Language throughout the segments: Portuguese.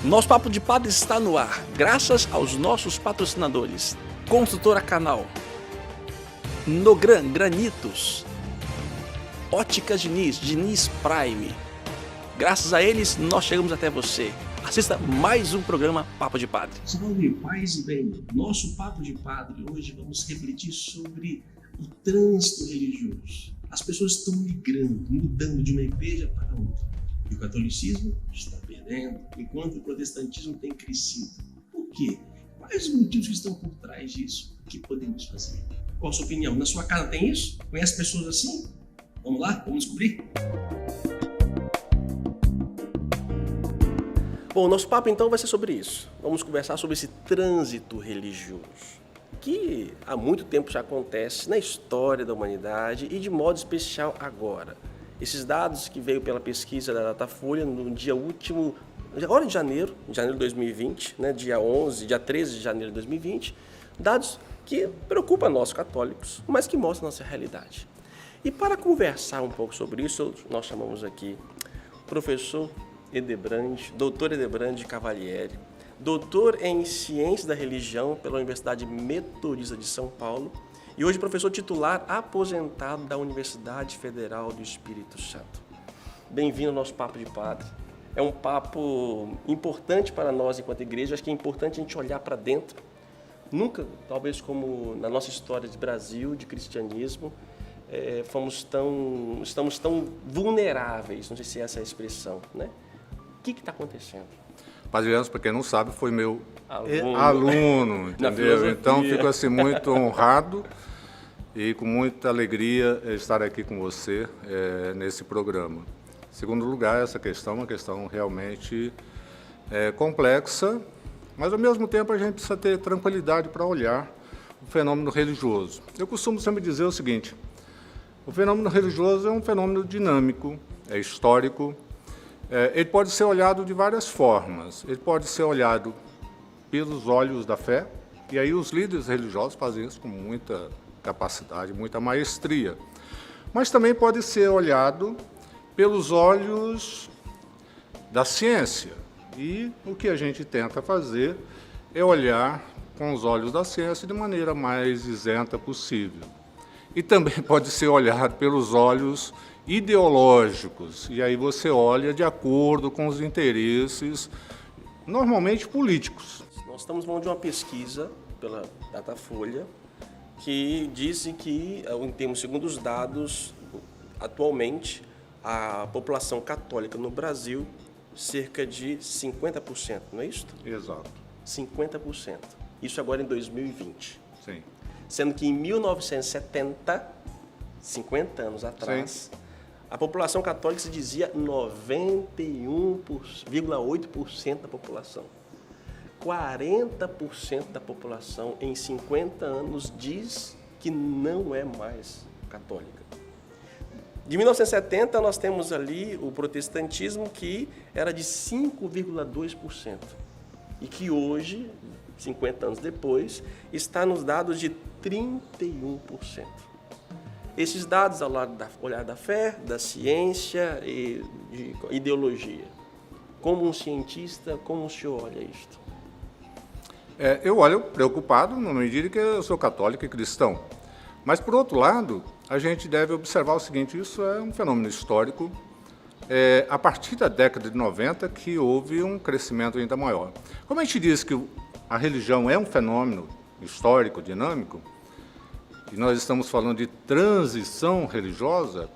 Nosso Papo de Padre está no ar, graças aos nossos patrocinadores. Construtora Canal, Nogran Granitos, Óticas Diniz, Diniz Prime. Graças a eles, nós chegamos até você. Assista mais um programa Papo de Padre. Salve, paz e bem. Nosso Papo de Padre, hoje vamos refletir sobre o trânsito religioso. As pessoas estão migrando, mudando de uma igreja para outra. E o catolicismo está perdendo, enquanto o protestantismo tem crescido. Por quê? Quais os motivos que estão por trás disso? O que podemos fazer? Qual a sua opinião? Na sua casa tem isso? Conhece pessoas assim? Vamos lá? Vamos descobrir? Bom, nosso papo então vai ser sobre isso. Vamos conversar sobre esse trânsito religioso, que há muito tempo já acontece na história da humanidade e de modo especial agora. Esses dados que veio pela pesquisa da Datafolha no dia último, agora de janeiro de 2020, né, dia 13 de janeiro de 2020, dados que preocupam nós católicos, mas que mostram a nossa realidade. E para conversar um pouco sobre isso, nós chamamos aqui o professor doutor Edebrande Cavalieri, doutor em Ciências da Religião pela Universidade Metodista de São Paulo e hoje professor titular aposentado da Universidade Federal do Espírito Santo. Bem-vindo ao nosso Papo de Padre. É um papo importante para nós enquanto igreja, acho que é importante a gente olhar para dentro. Nunca, talvez como na nossa história de Brasil, de cristianismo, estamos tão vulneráveis, não sei se essa é a expressão, né? O que está acontecendo? Padre Anderson, para quem não sabe, foi meu aluno, entendeu? Então, fico assim muito honrado e com muita alegria estar aqui com você nesse programa. Em segundo lugar, essa questão é uma questão realmente complexa, mas ao mesmo tempo a gente precisa ter tranquilidade para olhar o fenômeno religioso. Eu costumo sempre dizer o seguinte: o fenômeno religioso é um fenômeno dinâmico, é histórico. Ele pode ser olhado de várias formas. Ele pode ser olhado pelos olhos da fé, e aí os líderes religiosos fazem isso com muita capacidade, muita maestria. Mas também pode ser olhado pelos olhos da ciência. E o que a gente tenta fazer é olhar com os olhos da ciência de maneira mais isenta possível. E também pode ser olhado pelos olhos ideológicos, e aí você olha de acordo com os interesses, normalmente políticos. Nós estamos falando de uma pesquisa pela Datafolha que disse que, em termos, segundo os dados, atualmente a população católica no Brasil cerca de 50%, não é isso? Exato. 50%. Isso agora em 2020. Sim. Sendo que em 1970, 50 anos atrás, sim, a população católica se dizia 91,8% da população. 40% da população em 50 anos diz que não é mais católica. De 1970 nós temos ali o protestantismo, que era de 5,2% e que hoje, 50 anos depois, está nos dados de 31%. Esses dados ao olhar da fé, da ciência e de ideologia. Como um cientista, como o senhor olha isto? Eu olho preocupado na medida que eu sou católico e cristão. Mas, por outro lado, a gente deve observar o seguinte: isso é um fenômeno histórico. A partir da década de 90 que houve um crescimento ainda maior. Como a gente diz que a religião é um fenômeno histórico, dinâmico, e nós estamos falando de transição religiosa,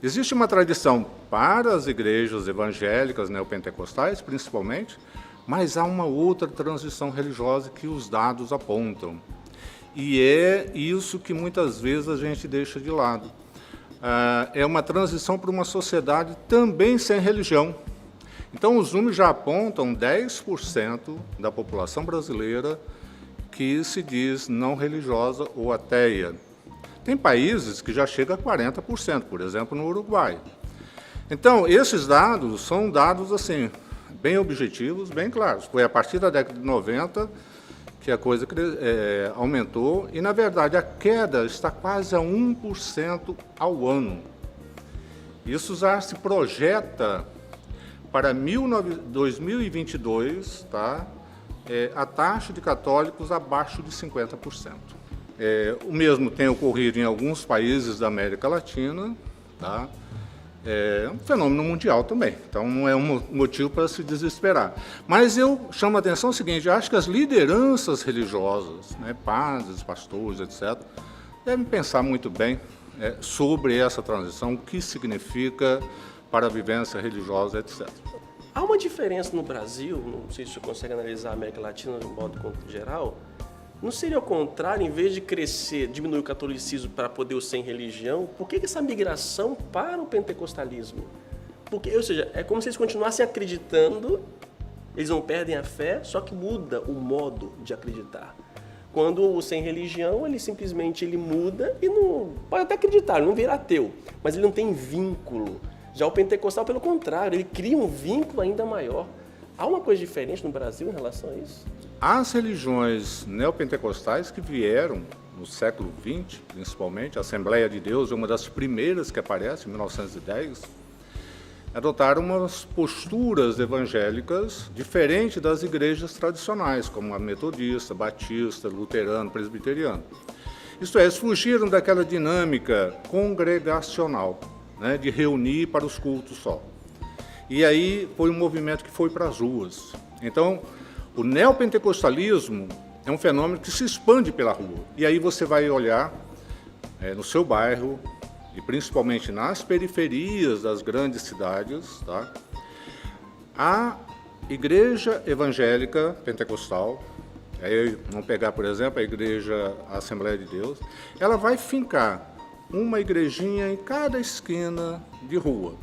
existe uma tradição para as igrejas evangélicas, neopentecostais principalmente, mas há uma outra transição religiosa que os dados apontam. E é isso que muitas vezes a gente deixa de lado. É uma transição para uma sociedade também sem religião. Então, os números já apontam 10% da população brasileira que se diz não religiosa ou ateia. Tem países que já chega a 40%, por exemplo, no Uruguai. Então, esses dados são dados assim, bem objetivos, bem claros. Foi a partir da década de 90 que a coisa aumentou e, na verdade, a queda está quase a 1% ao ano. Isso já se projeta para 2022, tá? A taxa de católicos abaixo de 50%. O mesmo tem ocorrido em alguns países da América Latina, tá? É um fenômeno mundial também, então não é um motivo para se desesperar. Mas eu chamo a atenção o seguinte, eu acho que as lideranças religiosas, né, padres, pastores, etc., devem pensar muito bem sobre essa transição, o que significa para a vivência religiosa, etc. Há uma diferença no Brasil, não sei se você consegue analisar a América Latina de um modo geral, não seria o contrário, em vez de crescer, diminuir o catolicismo para poder o sem religião, por que essa migração para o pentecostalismo? Porque, ou seja, é como se eles continuassem acreditando, eles não perdem a fé, só que muda o modo de acreditar. Quando o sem religião, ele simplesmente muda e não pode até acreditar, ele não vira ateu, mas ele não tem vínculo. Já o pentecostal, pelo contrário, ele cria um vínculo ainda maior. Há uma coisa diferente no Brasil em relação a isso? As religiões neopentecostais que vieram no século XX, principalmente, a Assembleia de Deus é uma das primeiras que aparece, em 1910, adotaram umas posturas evangélicas diferentes das igrejas tradicionais, como a metodista, batista, luterano, presbiteriano. Isto é, eles fugiram daquela dinâmica congregacional, né, de reunir para os cultos só. E aí foi um movimento que foi para as ruas. Então, o neopentecostalismo é um fenômeno que se expande pela rua. E aí você vai olhar no seu bairro, e principalmente nas periferias das grandes cidades, tá? A igreja evangélica pentecostal, aí vamos pegar, por exemplo, a igreja Assembleia de Deus, ela vai fincar uma igrejinha em cada esquina de rua.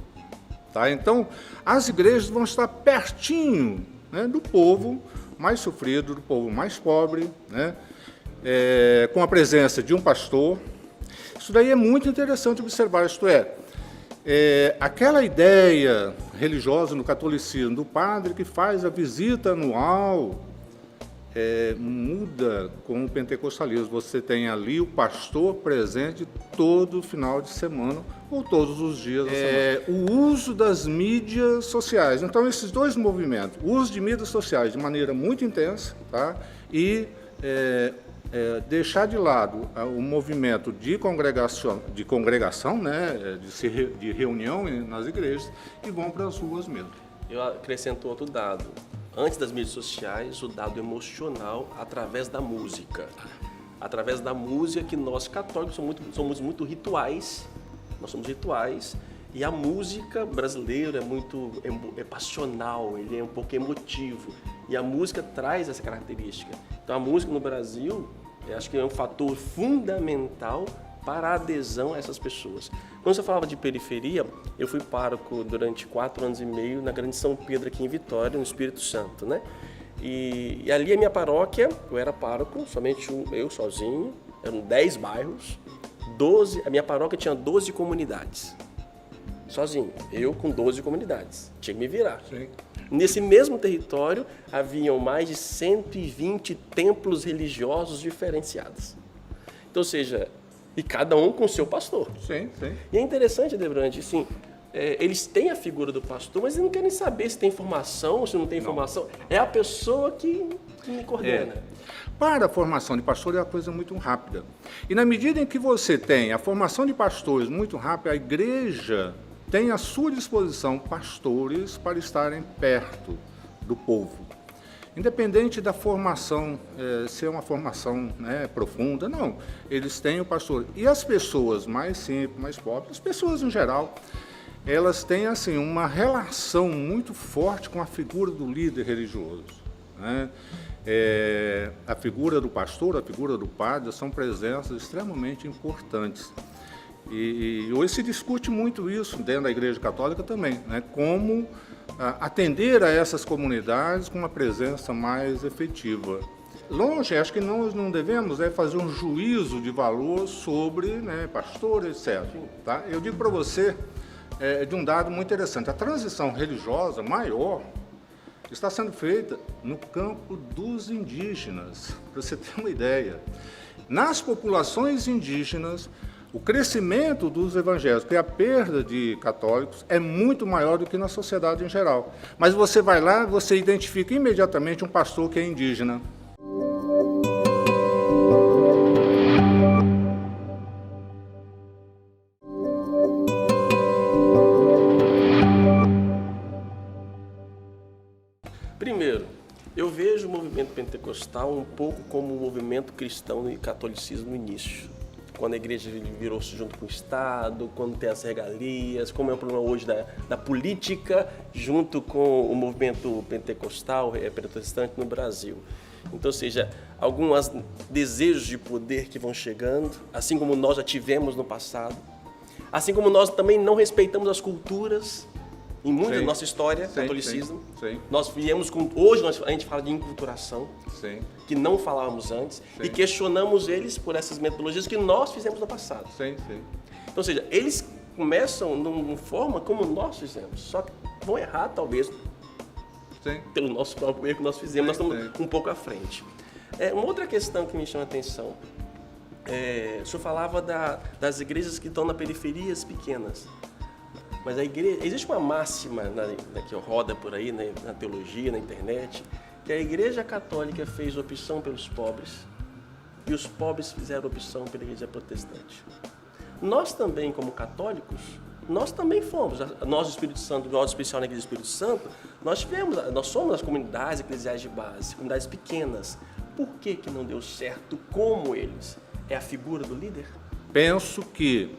Tá? Então, as igrejas vão estar pertinho, né, do povo mais sofrido, do povo mais pobre, né, com a presença de um pastor. Isso daí é muito interessante observar, isto aquela ideia religiosa no catolicismo, do padre que faz a visita anual, muda com o pentecostalismo. Você tem ali o pastor presente todo final de semana ou todos os dias da semana. O uso das mídias sociais. Então, esses dois movimentos, o uso de mídias sociais de maneira muito intensa, tá? E deixar de lado o movimento de congregação, né? de reunião nas igrejas, e vão para as ruas mesmo. Eu acrescento outro dado. Antes das mídias sociais, o dado emocional através da música. Através da música que nós católicos somos muito rituais, nós somos rituais, e a música brasileira é passional, ele é um pouco emotivo, e a música traz essa característica. Então a música no Brasil, eu acho que é um fator fundamental para a adesão a essas pessoas. Quando você falava de periferia, eu fui pároco durante 4 anos e meio na Grande São Pedro, aqui em Vitória, no Espírito Santo, né? E ali a minha paróquia, eu era pároco, somente eu sozinho, eram 10 bairros, a minha paróquia tinha 12 comunidades, sozinho, eu com 12 comunidades, tinha que me virar. Sim. Nesse mesmo território, haviam mais de 120 templos religiosos diferenciados. Então, ou seja, e cada um com o seu pastor. Sim, sim. E é interessante, Adebrande, assim, eles têm a figura do pastor, mas eles não querem saber se tem informação ou se não tem informação. É a pessoa que me coordena. Para a formação de pastor é uma coisa muito rápida. E na medida em que você tem a formação de pastores muito rápida, a igreja tem à sua disposição pastores para estarem perto do povo. Independente da formação, se é uma formação, né, profunda, não. Eles têm o pastor. E as pessoas mais simples, mais pobres, as pessoas em geral, elas têm assim, uma relação muito forte com a figura do líder religioso, né? A figura do pastor, a figura do padre são presenças extremamente importantes. E hoje se discute muito isso dentro da Igreja Católica também, né? Como atender a essas comunidades com uma presença mais efetiva. Longe, acho que nós não devemos fazer um juízo de valor sobre, né, pastor, etc. Tá? Eu digo para você de um dado muito interessante. A transição religiosa maior está sendo feita no campo dos indígenas, para você ter uma ideia. Nas populações indígenas, o crescimento dos evangélicos e a perda de católicos é muito maior do que na sociedade em geral. Mas você vai lá, você identifica imediatamente um pastor que é indígena. Primeiro, eu vejo o movimento pentecostal um pouco como o movimento cristão e catolicismo no início. Quando a igreja virou-se junto com o Estado, quando tem as regalias, como é o problema hoje da política junto com o movimento pentecostal, protestante no Brasil. Então, ou seja, alguns desejos de poder que vão chegando, assim como nós já tivemos no passado, assim como nós também não respeitamos as culturas, em muita da nossa história, catolicismo. Sim. Nós viemos com... Hoje a gente fala de enculturação, Sim. que não falávamos antes, e questionamos eles por essas metodologias que nós fizemos no passado. Sim. Então, ou seja, eles começam de uma forma como nós fizemos, só que vão errar, talvez, pelo nosso próprio erro que nós fizemos, nós estamos um pouco à frente. Uma outra questão que me chama a atenção, o senhor falava das igrejas que estão nas periferias pequenas. Mas a igreja, existe uma máxima que roda por aí, na teologia, na internet, que a Igreja Católica fez opção pelos pobres e os pobres fizeram opção pela Igreja Protestante. Nós também, como católicos, nós também fomos. Nós, do Espírito Santo, nós especial na Igreja do Espírito Santo, nós somos as comunidades eclesiais de base, comunidades pequenas. Por que não deu certo como eles? É a figura do líder? Penso que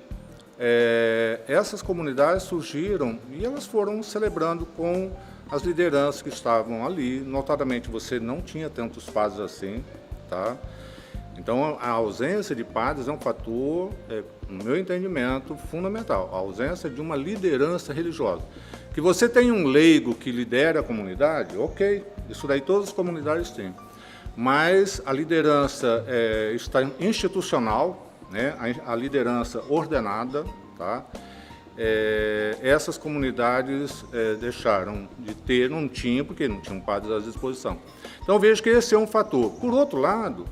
essas comunidades surgiram e elas foram celebrando com as lideranças que estavam ali. Notadamente, você não tinha tantos padres assim, tá? Então, a ausência de padres é um fator, no meu entendimento, fundamental. A ausência de uma liderança religiosa. Que você tem um leigo que lidera a comunidade, ok, isso daí todas as comunidades têm. Mas a liderança está institucional, né? A liderança ordenada, tá? Essas comunidades deixaram de ter, não tinham, porque não tinham padres à disposição. Então, eu vejo que esse é um fator. Por outro lado,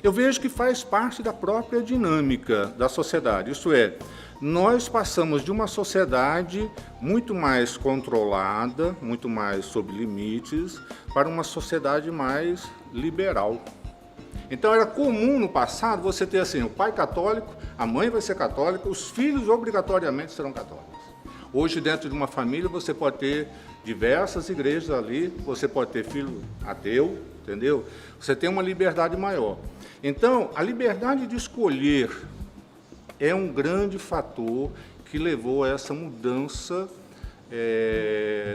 eu vejo que faz parte da própria dinâmica da sociedade, isto é, nós passamos de uma sociedade muito mais controlada, muito mais sob limites, para uma sociedade mais liberal. Então, era comum no passado você ter assim, o pai católico, a mãe vai ser católica, os filhos obrigatoriamente serão católicos. Hoje, dentro de uma família, você pode ter diversas igrejas ali, você pode ter filho ateu, entendeu? Você tem uma liberdade maior. Então, a liberdade de escolher é um grande fator que levou a essa mudança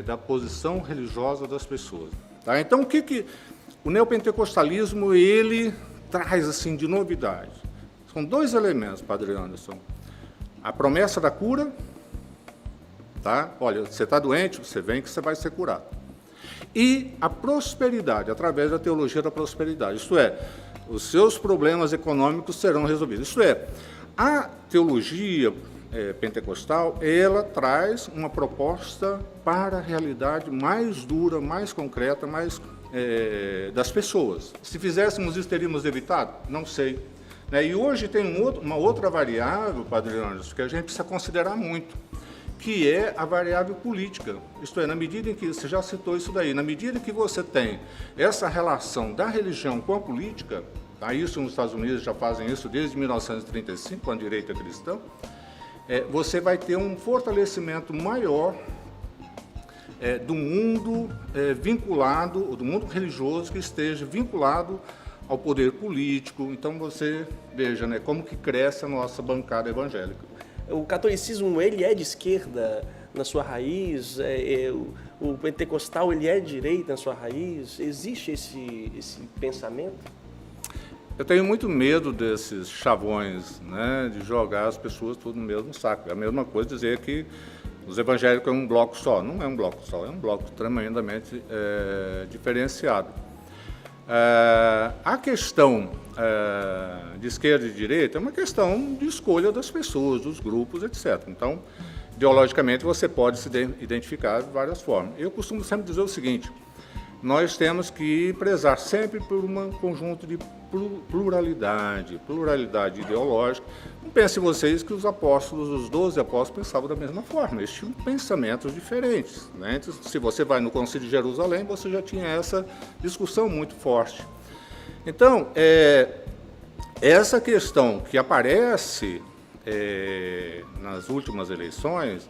da posição religiosa das pessoas. Tá? Então, o que o neopentecostalismo ele traz assim de novidade? São dois elementos, Padre Anderson. A promessa da cura, tá? Olha, você está doente, você vem que você vai ser curado. E a prosperidade, através da teologia da prosperidade, isto é, os seus problemas econômicos serão resolvidos. Isto é, a teologia pentecostal, ela traz uma proposta para a realidade mais dura, mais concreta, mais das pessoas. Se fizéssemos isso, teríamos evitado? Não sei. E hoje tem uma outra variável, Padre Anderson, que a gente precisa considerar muito, que é a variável política. Isto é, na medida em que, você já citou isso daí, na medida que você tem essa relação da religião com a política, tá? Isso nos Estados Unidos já fazem isso desde 1935, com a direita cristã, você vai ter um fortalecimento maior do mundo vinculado, do mundo religioso que esteja vinculado ao poder político. Então você veja, né, como que cresce a nossa bancada evangélica. O catolicismo, ele é de esquerda na sua raiz, o pentecostal, ele é de direita na sua raiz, existe esse pensamento? Eu tenho muito medo desses chavões, né, de jogar as pessoas tudo no mesmo saco. É a mesma coisa dizer que os evangélicos é um bloco só. Não é um bloco só, é um bloco tremendamente diferenciado. A questão de esquerda e de direita é uma questão de escolha das pessoas, dos grupos, etc. Então, ideologicamente, você pode se identificar de várias formas. Eu costumo sempre dizer o seguinte: nós temos que prezar sempre por um conjunto de pluralidade ideológica. Não pensem vocês que os apóstolos, os 12 apóstolos, pensavam da mesma forma. Eles tinham pensamentos diferentes, né? Então, se você vai no Concílio de Jerusalém, você já tinha essa discussão muito forte. Então, essa questão que aparece nas últimas eleições,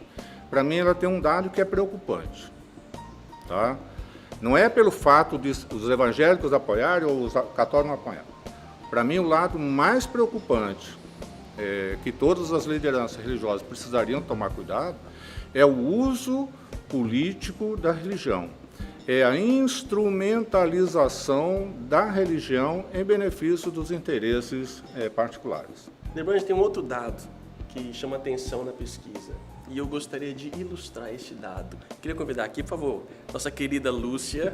para mim, ela tem um dado que é preocupante. Tá? Não é pelo fato de os evangélicos apoiarem ou os católicos não apoiarem. Para mim, o lado mais preocupante, que todas as lideranças religiosas precisariam tomar cuidado, é o uso político da religião. É a instrumentalização da religião em benefício dos interesses particulares. Lembrando, a gente tem um outro dado que chama atenção na pesquisa. E eu gostaria de ilustrar este dado. Queria convidar aqui, por favor, nossa querida Lúcia.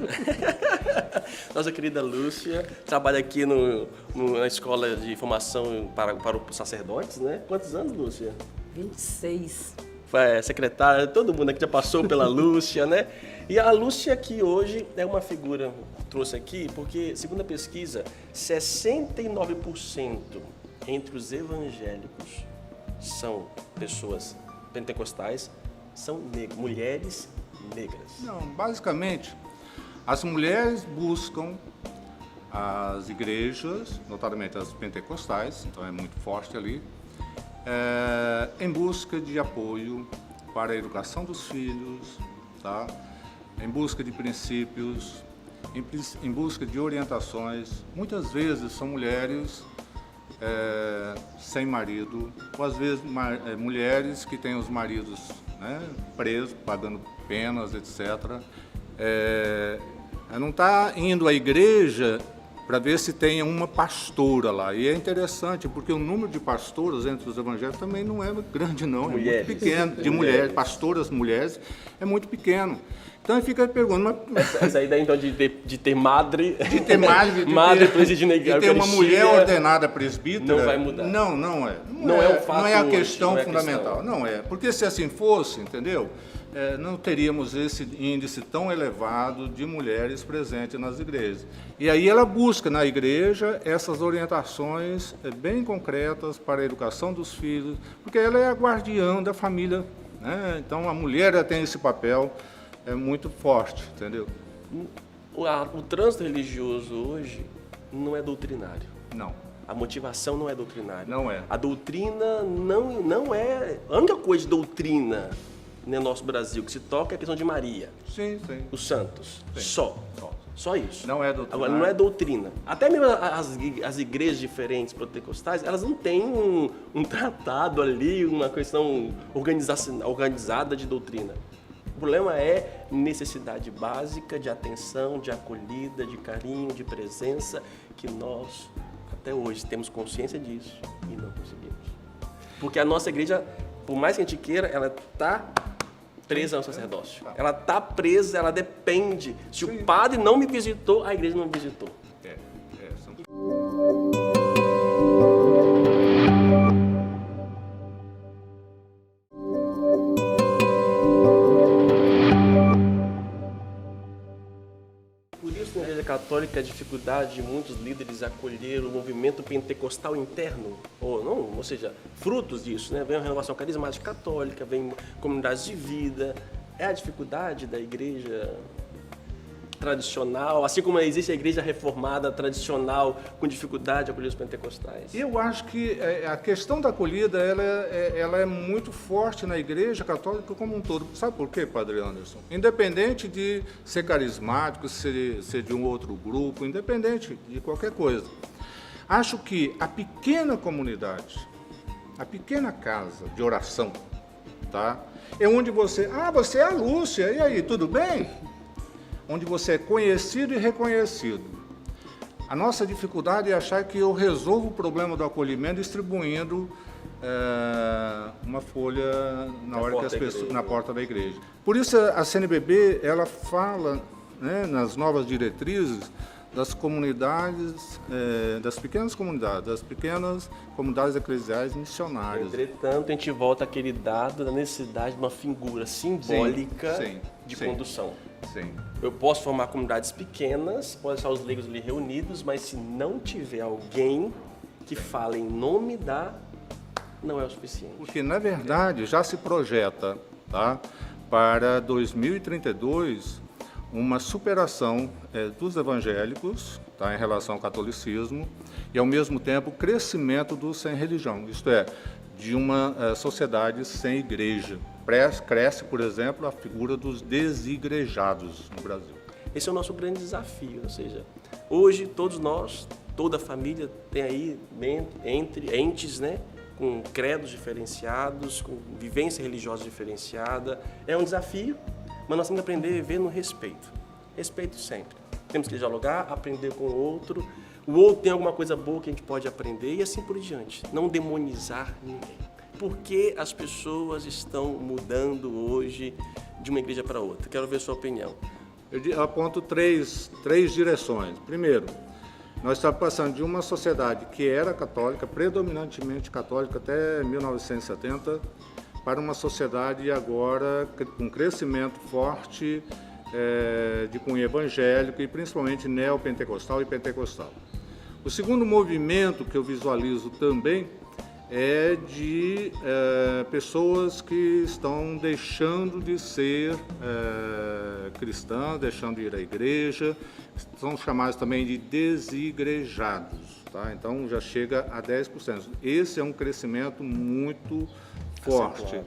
Nossa querida Lúcia trabalha aqui na Escola de Formação para os Sacerdotes, né? Quantos anos, Lúcia? 26. Secretária, todo mundo aqui já passou pela Lúcia, né? E a Lúcia aqui hoje é uma figura que trouxe aqui, porque, segundo a pesquisa, 69% entre os evangélicos são pessoas pentecostais, são mulheres negras. Não, basicamente, as mulheres buscam as igrejas, notadamente as pentecostais, então é muito forte ali, em busca de apoio para a educação dos filhos, tá? Em busca de princípios, em busca de orientações. Muitas vezes são mulheres sem marido, ou às vezes mulheres que têm os maridos, né, presos, pagando penas, etc. Não está indo à igreja para ver se tem uma pastora lá. E é interessante, porque o número de pastoras entre os evangélicos também não é grande, não. Mulheres. É muito pequeno. De mulheres, pastoras mulheres, é muito pequeno. Então fica a pergunta. Essa ideia então de ter madre. De ter madre, presidindo a igreja. De ter uma mulher ordenada presbítera. Não vai mudar. Não é. Não é o fato. Não é a hoje, questão não é fundamental. Questão. Não é. Porque se assim fosse, entendeu? Não teríamos esse índice tão elevado de mulheres presentes nas igrejas. E aí ela busca na igreja essas orientações bem concretas para a educação dos filhos, porque ela é a guardiã da família, né? Então a mulher tem esse papel muito forte, entendeu? O trânsito religioso hoje não é doutrinário. Não. A motivação não é doutrinária. Não é. A doutrina não é... A única coisa de doutrina no nosso Brasil que se toca é a questão de Maria. Sim. Os santos. Sim. Só isso. Não é doutrina. Agora, não é doutrina. Até mesmo as igrejas diferentes pentecostais, elas não têm um tratado ali, uma questão organizada de doutrina. O problema é necessidade básica de atenção, de acolhida, de carinho, de presença, que nós, até hoje, temos consciência disso e não conseguimos. Porque a nossa igreja, por mais que a gente queira, ela está presa ao sacerdócio. Ela está presa, ela depende. Se o padre não me visitou, a igreja não me visitou. Por isso, na Igreja Católica, a dificuldade de muitos líderes acolher o movimento pentecostal interno, ou seja, frutos disso, né? Vem a renovação carismática católica, vem comunidades de vida. É a dificuldade da igreja tradicional, assim como existe a igreja reformada tradicional com dificuldade de acolher os pentecostais? Eu acho que a questão da acolhida ela é muito forte na igreja católica como um todo. Sabe por quê, Padre Anderson? Independente de ser carismático, ser de um outro grupo, independente de qualquer coisa. Acho que a pequena comunidade, a pequena casa de oração, tá? É onde você é a Lúcia, e aí, tudo bem? Onde você é conhecido e reconhecido. A nossa dificuldade é achar que eu resolvo o problema do acolhimento distribuindo uma folha na porta da igreja. Por isso a CNBB ela fala, né, nas novas diretrizes das comunidades, das pequenas comunidades eclesiais missionárias. Entretanto, a gente volta àquele dado da necessidade de uma figura simbólica de condução. Sim. Eu posso formar comunidades pequenas, podem estar os leigos ali reunidos, mas se não tiver alguém que fale em nome não é o suficiente. Porque, na verdade, já se projeta, tá, para 2032 uma superação dos evangélicos, tá, em relação ao catolicismo e, ao mesmo tempo, o crescimento do sem religião, isto é, de uma sociedade sem igreja. Cresce, por exemplo, a figura dos desigrejados no Brasil. Esse é o nosso grande desafio, ou seja, hoje todos nós, toda a família tem aí entes, né, com credos diferenciados, com vivência religiosa diferenciada. É um desafio, mas nós temos que aprender a viver no respeito. Respeito sempre. Temos que dialogar, aprender com o outro tem alguma coisa boa que a gente pode aprender e assim por diante. Não demonizar ninguém. Por que as pessoas estão mudando hoje de uma igreja para outra? Quero ver a sua opinião. Eu aponto três direções. Primeiro, nós estamos passando de uma sociedade que era católica, predominantemente católica até 1970, para uma sociedade agora com crescimento forte de cunho evangélico e principalmente neopentecostal e pentecostal. O segundo movimento que eu visualizo também é de pessoas que estão deixando de ser cristãs, deixando de ir à igreja, são chamados também de desigrejados, tá? Então já chega a 10%. Esse é um crescimento muito forte.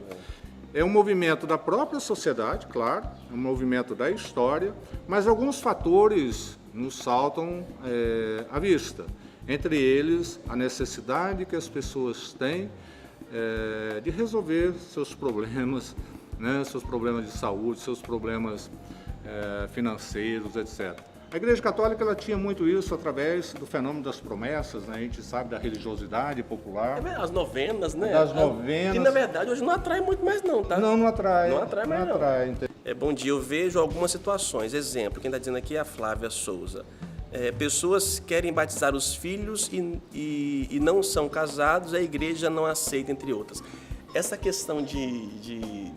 É um movimento da própria sociedade, claro, é um movimento da história, mas alguns fatores nos saltam à vista. Entre eles, a necessidade que as pessoas têm de resolver seus problemas, né, seus problemas de saúde, seus problemas financeiros, etc. A Igreja Católica ela tinha muito isso através do fenômeno das promessas, né? A gente sabe da religiosidade popular. As novenas, né? Das novenas. Que na verdade hoje não atrai muito mais não, tá? Não atrai. Não atrai mais não. Atrai. Bom dia, eu vejo algumas situações. Exemplo, quem está dizendo aqui é a Flávia Souza. Pessoas querem batizar os filhos e não são casados, a igreja não aceita, entre outras. Essa questão de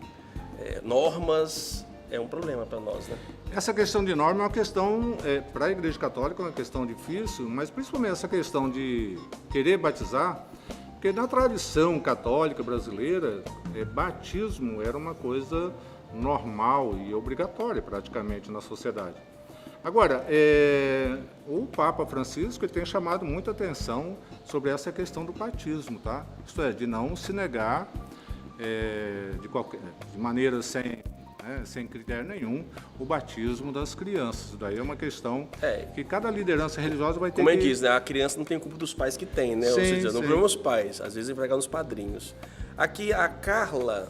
normas é um problema para nós, né? Essa questão de norma é uma questão, para a Igreja Católica, é uma questão difícil, mas principalmente essa questão de querer batizar, porque na tradição católica brasileira, batismo era uma coisa normal e obrigatória praticamente na sociedade. Agora, o Papa Francisco ele tem chamado muita atenção sobre essa questão do batismo, tá? Isto é, de não se negar de maneira sem critério nenhum, o batismo das crianças. Isso daí é uma questão que cada liderança religiosa vai ter Como ele diz, né? A criança não tem culpa dos pais que tem, né? Ou seja, não problema os pais, às vezes vai pegar nos padrinhos. Aqui a Carla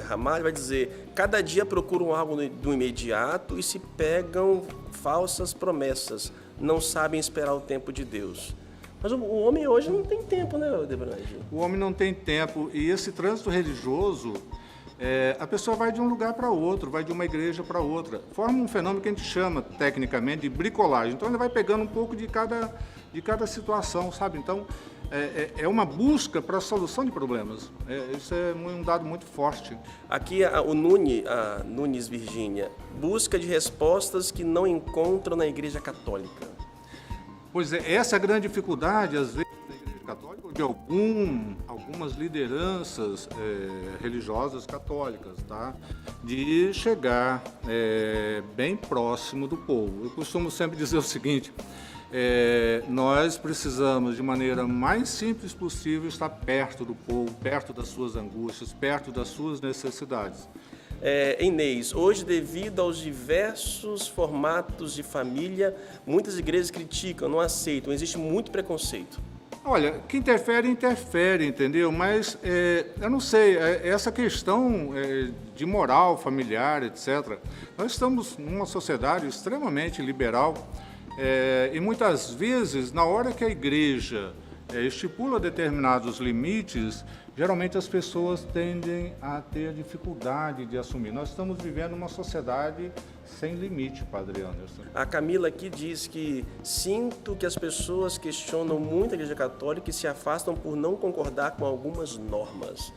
Ramalho vai dizer, cada dia procuram algo do imediato e se pegam falsas promessas, não sabem esperar o tempo de Deus. Mas o homem hoje não tem tempo, né, Debrandi? O homem não tem tempo e esse trânsito religioso, a pessoa vai de um lugar para outro, vai de uma igreja para outra. Forma um fenômeno que a gente chama, tecnicamente, de bricolagem. Então, ele vai pegando um pouco de cada situação, sabe? Então, é uma busca para a solução de problemas. Isso é um dado muito forte. Aqui, a Nunes Virgínia, busca de respostas que não encontram na Igreja Católica. Pois é, essa é a grande dificuldade, às vezes, da Igreja Católica, de algumas lideranças religiosas católicas, tá? De chegar bem próximo do povo. Eu costumo sempre dizer o seguinte, nós precisamos, de maneira mais simples possível, estar perto do povo, perto das suas angústias, perto das suas necessidades. Inês, hoje, devido aos diversos formatos de família, muitas igrejas criticam, não aceitam, existe muito preconceito. Olha, que interfere, entendeu? Mas, eu não sei, essa questão de moral familiar, etc., nós estamos numa sociedade extremamente liberal e muitas vezes, na hora que a igreja estipula determinados limites, geralmente as pessoas tendem a ter dificuldade de assumir. Nós estamos vivendo uma sociedade sem limite, Padre Anderson. A Camila aqui diz que sinto que as pessoas questionam muito a Igreja Católica e se afastam por não concordar com algumas normas.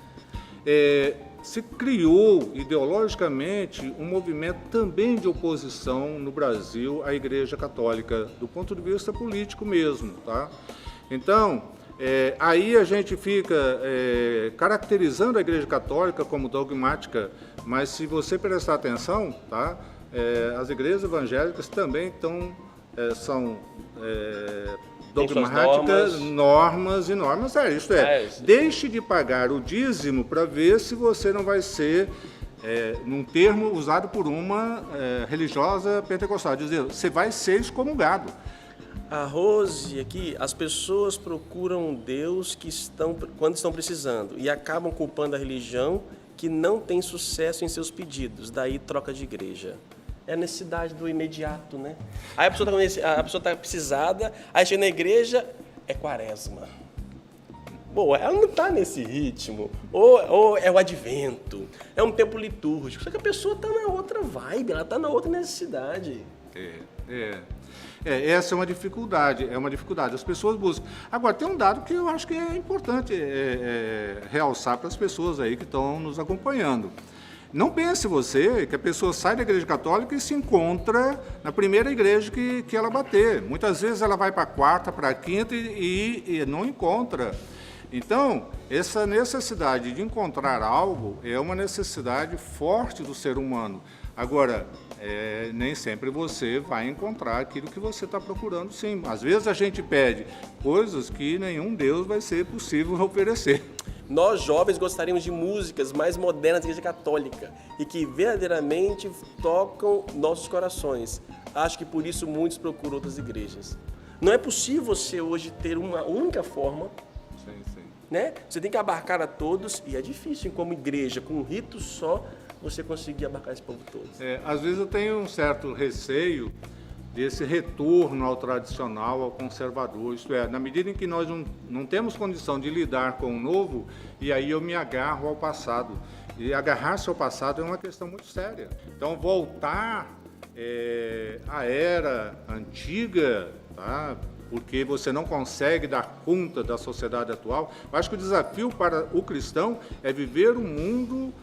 Se criou ideologicamente um movimento também de oposição no Brasil à Igreja Católica, do ponto de vista político mesmo, tá? Então, aí a gente fica caracterizando a Igreja Católica como dogmática, mas se você prestar atenção, tá? As igrejas evangélicas também são dogmáticas, normas. Isto é, deixe de pagar o dízimo para ver se você não vai ser, num termo usado por uma religiosa pentecostal, dizer, você vai ser excomungado. A Rose aqui, as pessoas procuram Deus quando estão precisando e acabam culpando a religião que não tem sucesso em seus pedidos, daí troca de igreja. É a necessidade do imediato, né? Aí a pessoa está precisada, aí chega na igreja, é quaresma. Bom, ela não está nesse ritmo. Ou é o advento, é um tempo litúrgico. Só que a pessoa está na outra vibe, ela está na outra necessidade. Essa é uma dificuldade, As pessoas buscam. Agora, tem um dado que eu acho que é importante realçar para as pessoas aí que estão nos acompanhando. Não pense você que a pessoa sai da Igreja Católica e se encontra na primeira igreja que ela bater. Muitas vezes ela vai para a quarta, para a quinta e não encontra. Então, essa necessidade de encontrar algo é uma necessidade forte do ser humano. Agora, nem sempre você vai encontrar aquilo que você está procurando, sim. Às vezes a gente pede coisas que nenhum Deus vai ser possível oferecer. Nós, jovens, gostaríamos de músicas mais modernas da Igreja Católica e que verdadeiramente tocam nossos corações. Acho que por isso muitos procuram outras igrejas. Não é possível você hoje ter uma única forma, né? Você tem que abarcar a todos e é difícil, como igreja, com um rito só, você conseguir abarcar esse povo todo. Às vezes eu tenho um certo receio desse retorno ao tradicional, ao conservador, isto é, na medida em que nós não temos condição de lidar com o novo, e aí eu me agarro ao passado. E agarrar-se ao passado é uma questão muito séria. Então, voltar à era antiga, tá? Porque você não consegue dar conta da sociedade atual. Eu acho que o desafio para o cristão é viver o mundo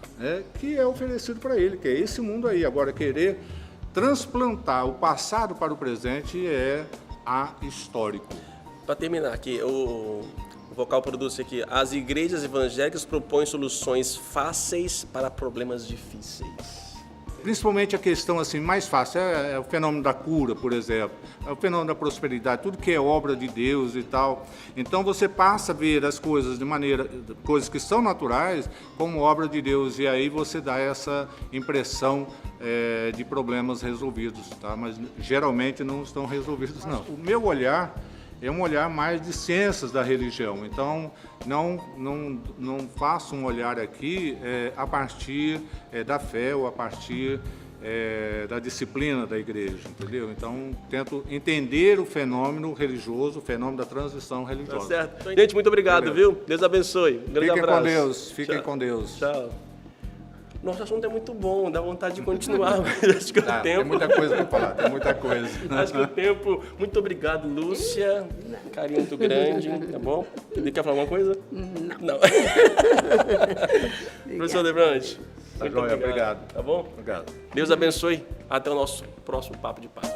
que é oferecido para ele, que é esse mundo aí. Agora, querer transplantar o passado para o presente é ahistórico. Para terminar aqui, o vocal produz aqui, as igrejas evangélicas propõem soluções fáceis para problemas difíceis. Principalmente a questão assim, mais fácil, é o fenômeno da cura, por exemplo, é o fenômeno da prosperidade, tudo que é obra de Deus e tal. Então você passa a ver as coisas coisas que são naturais, como obra de Deus, e aí você dá essa impressão de problemas resolvidos, tá? Mas geralmente não estão resolvidos, não. O meu olhar é um olhar mais de ciências da religião, então não faço um olhar aqui a partir da fé ou a partir da disciplina da igreja, entendeu? Então, tento entender o fenômeno religioso, o fenômeno da transição religiosa. Tá certo. Gente, muito obrigado, viu? Deus abençoe. Um grande abraço. Fiquem com Deus. Tchau. Nosso assunto é muito bom, dá vontade de continuar, mas acho que o tempo... Tem muita coisa para falar, tem muita coisa. Acho que o tempo... Muito obrigado, Lúcia. Carinho muito grande, tá bom? Quer falar alguma coisa? Não. Professor Debrante, muito obrigado. Obrigado. Tá bom? Obrigado. Deus abençoe. Até o nosso próximo Papo de Padre.